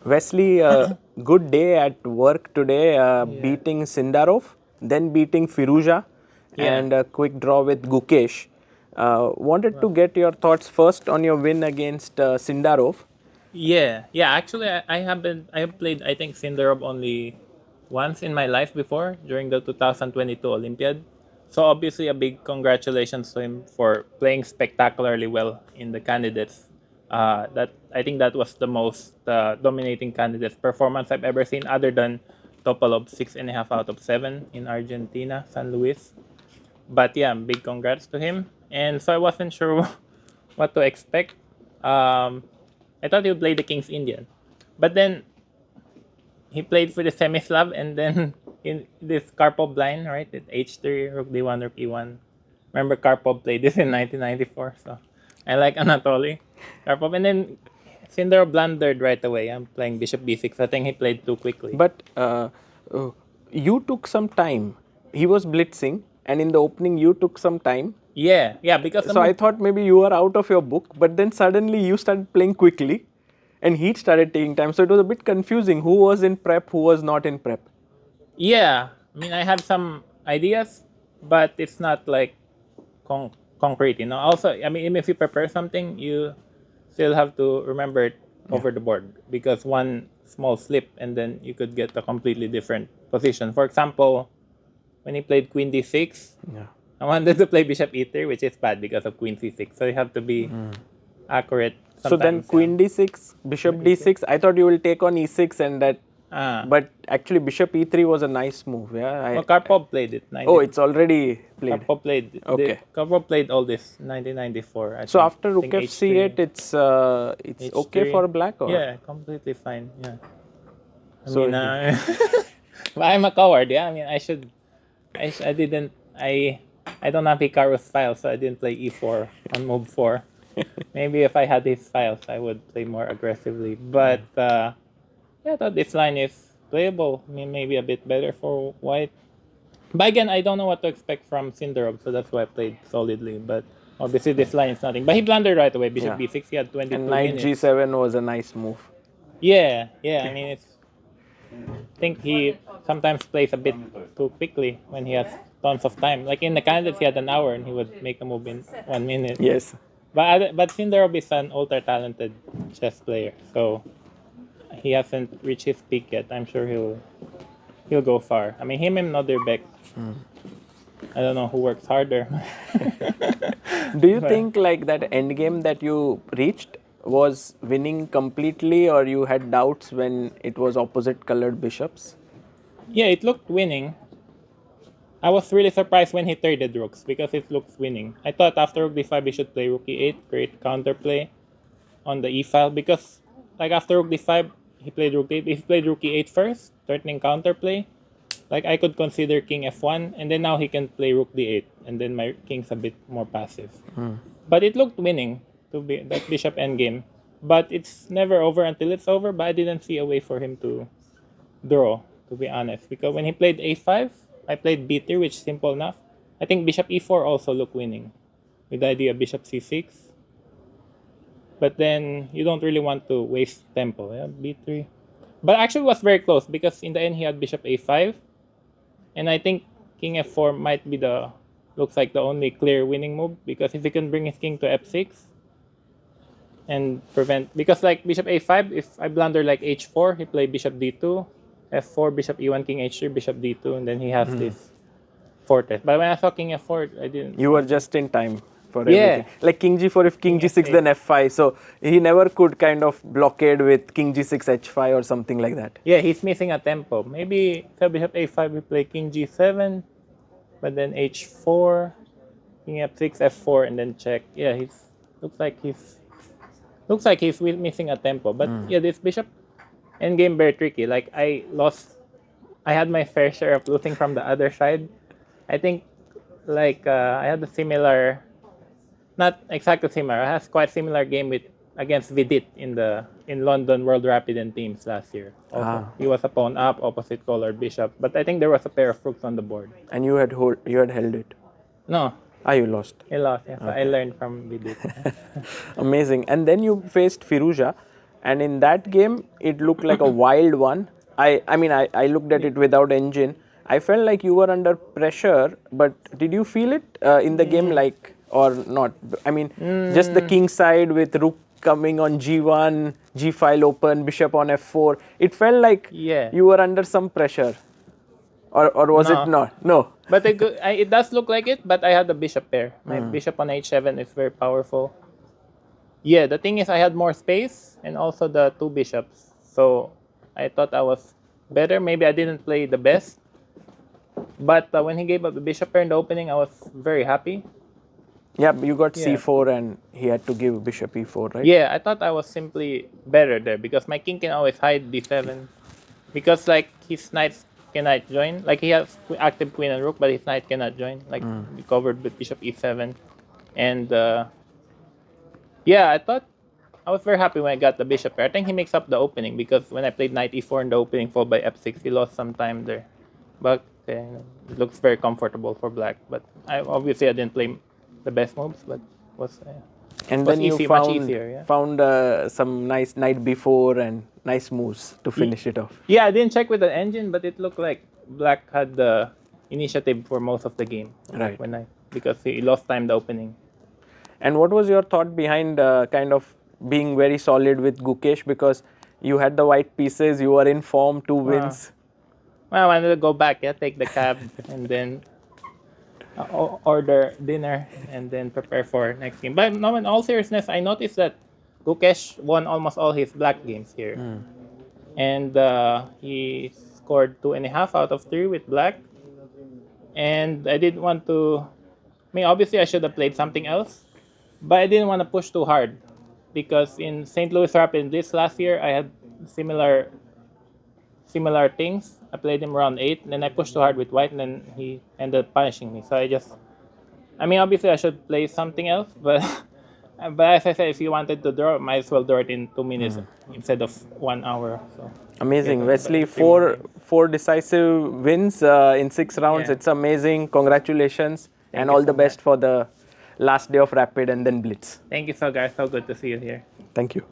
Wesley, good day at work today, Yeah. beating Sindarov, then beating Firuza, Yeah. and a quick draw with Gukesh. Wanted to Well, get your thoughts first on your win against Sindarov. yeah. Yeah. Actually, I haven't. I have played. I think Sindarov only once in my life before during the 2022 Olympiad. So obviously, a big congratulations to him for playing spectacularly well in the candidates. That I think that was the most dominating candidates performance I've ever seen, other than Topalov 6.5 out of 7 in Argentina, San Luis. But yeah, big congrats to him. And so I wasn't sure what to expect. Um, I thought he would play the King's Indian, but then he played for the semi-Slav, and then in this Karpov line, right? At H3, Rook D1, Rook E1. Remember Karpov played this in 1994, so I like Anatoly Karpov. And then Sindor blundered right away. I'm playing Bishop B6. I think he played too quickly. But uh, you took some time. He was blitzing, and in the opening, you took some time. Yeah, yeah, because the So I move. thought maybe you were out of your book, but then suddenly you started playing quickly, and he started taking time. So it was a bit confusing. Who was in prep? Who was not in prep? Yeah, I mean, I have some ideas, but it's not like concrete. Also, I mean, even if you prepare something, you still have to remember it Yeah. over the board, because one small slip and then you could get a completely different position. For example, when he played Queen D6, Yeah. I wanted to play Bishop E3, which is bad because of Queen C6. So you have to be accurate So then sometimes. Yeah. Queen D6, Bishop Bishop E6. D6. I thought you will take on E6 and that, Ah, but actually Bishop E3 was a nice move. Yeah. well, Karpov played it. Oh, it's already played. Okay. Karpov played all this 1994, I So think. after I Rook think F8, H3. it's okay H3. for black or Yeah, completely fine. Yeah. I so mean, but I'm a coward. Yeah. I mean, I didn't, I don't have Hikaru's file, so I didn't play E4 on move 4. Maybe if I had his files, I would play more aggressively. But, yeah, I thought this line is playable. I mean, maybe a bit better for white. But again, I don't know what to expect from Sindarov, so that's why I played solidly. But obviously, this line is nothing. But he blundered right away. Bishop yeah. B6, he had And 22 Knight minutes. G7 was a nice move. Yeah, yeah. I mean, I think he sometimes plays a bit too quickly when he has tons of time. Like in the candidates, he had an hour and he would make a move in 1 minute. Yes. But Sindarov is an ultra talented chess player, so he hasn't reached his peak yet. I'm sure he'll go far. I mean, him and Noderbeck. I don't know who works harder. Do you But think like that endgame that you reached was winning completely, or you had doubts when it was opposite colored bishops? yeah, it looked winning. I was really surprised when he traded rooks because it looks winning. I thought after rook d5 he should play rook e8, create counterplay on the e file, because like after rook d5 he played rook d8. If he played rook e8 first, threatening counterplay, like I could consider king f1, and then now he can play rook d8, and then my king's a bit more passive. But it looked winning to be that bishop endgame. But it's never over until it's over. But I didn't see a way for him to draw, to be honest, because when he played a5, I played b3, which is simple enough. I think bishop e4 also looked winning, with the idea of bishop c6. But then you don't really want to waste tempo. Yeah, b3. But actually, it was very close because in the end he had bishop a5, and I think king f4 might be looks like the only clear winning move, because if he can bring his king to f6 and prevent, because like bishop a5, if I blunder like h4, he play bishop d2, f4, bishop e1, king h3, bishop d2, and then he has this fortress. But when I saw king f4, I didn't. You were just in time for Yeah, everything. Like King G4, if King king G6, f8. then F5. So he never could kind of blockade with King G6, H5 or something like that. Yeah, he's missing a tempo. Maybe so bishop a5, we play king g7, but then h4, king f6, f4, and then check. Yeah, looks like he's missing a tempo. But yeah, this bishop endgame very tricky. Like I had my fair share of losing from the other side. I think like I had a similar, not exactly similar. I had quite similar game with against Vidit in London World Rapid and Teams last year. Also, he was a pawn up, opposite colored bishop. But I think there was a pair of rooks on the board. And you had held it. No, Ah, you lost. he lost. Yeah, so I learned from Vidit. Amazing. And then you faced Firuza. And in that game, it looked like a wild one. I looked at it without engine. I felt like you were under pressure, but did you feel it in the game, like, or not? I mean, just the king side with rook coming on g1, g file open, bishop on f4. It felt like Yeah. you were under some pressure, or was it No. not? No. But it does look like it, but I had the bishop pair. My bishop on h7 is very powerful. Yeah, the thing is I had more space and also the two bishops. So I thought I was better. Maybe I didn't play the best. But when he gave up the bishop pair in the opening, I was very happy. Yeah, you got Yeah. c4 and he had to give bishop e4, right? Yeah, I thought I was simply better there because my king can always hide d7. Because like his knights cannot join. Like he has active queen and rook, but his knight cannot join. Like we covered with bishop e7. And yeah, I thought I was very happy when I got the bishop pair. I think he makes up the opening because when I played knight e4 in the opening followed by f6, he lost some time there. But it looks very comfortable for black. But I didn't play the best moves, but was And was then you easy, much found easier, yeah. some nice knight b4 and nice moves to finish it off. Yeah, I didn't check with the engine, but it looked like black had the initiative for most of the game. Right. Because he lost time the opening. And what was your thought behind kind of being very solid with Gukesh, because you had the white pieces, you were in form, 2 wins. Well, I wanted to go back, take the cab, and then order dinner, and then prepare for next game. But no, in all seriousness, I noticed that Gukesh won almost all his black games here. And he scored 2.5 out of 3 with black. And I didn't want to... I mean, obviously, I should have played something else. But I didn't want to push too hard. Because in St. Louis Rapid this last year, I had similar things. I played him round 8, and then I pushed too hard with white, and then he ended up punishing me. So obviously I should play something else, but as I said, if you wanted to draw, might as well draw it in 2 minutes instead of 1 hour. So Amazing. Wesley, four decisive wins in 6 rounds. Yeah. It's amazing. Congratulations. And all the best for the last day of Rapid and then Blitz. thank you, Sagar. So good to see you here. Thank you.